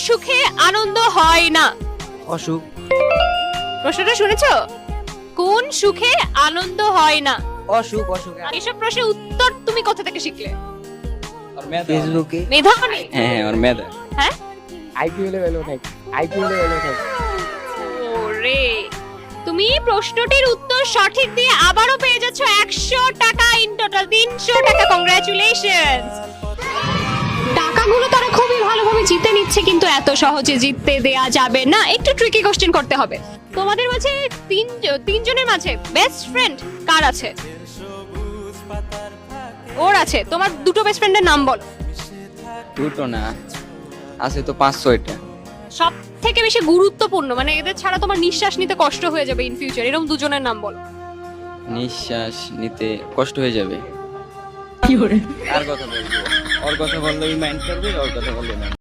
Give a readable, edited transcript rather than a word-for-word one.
সুখে আনন্দ হয় না? অসুখ। প্রশ্নটা শুনেছো? কোন সুখে আনন্দ হয় না? অসুখ অসুখ। এসব প্রশ্নের উত্তর তুমি কোথা থেকে শিখলে? ফেসবুকে। মেধা নেই? হ্যাঁ ওর মেধা। হ্যাঁ, আইপিএলে ভ্যালু নাই, আইপিএলে ভ্যালু নাই। ওরে, তুমি প্রশ্নটির উত্তর সঠিক দিয়ে আবারও পেয়ে যাচ্ছ 100 টাকা, ইন টোটাল 300 টাকা। কংগ্রাচুলেশনস। টাকাগুলো তারা খুবই ভালোভাবে জিতে নিচ্ছে, কিন্তু এত সহজে জিততে দেয়া যাবে না, একটু ট্রিকি কোশ্চেন করতে হবে। তোমাদের মাঝে তিনজনের মাঝে বেস্ট ফ্রেন্ড কার আছে? ওর আছে। তোমার দুটো বেস্ট ফ্রেন্ডের নাম বলো। দুটো না, আছে তো 5-6টা। সব থেকে বেশি গুরুত্বপূর্ণ, মানে এদের ছাড়া তোমার নিঃশ্বাস নিতে কষ্ট হয়ে যাবে ইন ফিউচার, এরকম দুজনের নাম বলো। নিঃশ্বাস নিতে কষ্ট হয়ে যাবে। আর কথা বলবো, ওর কথা বললেই মাইন্ড করবে, ওর কথা বললে না।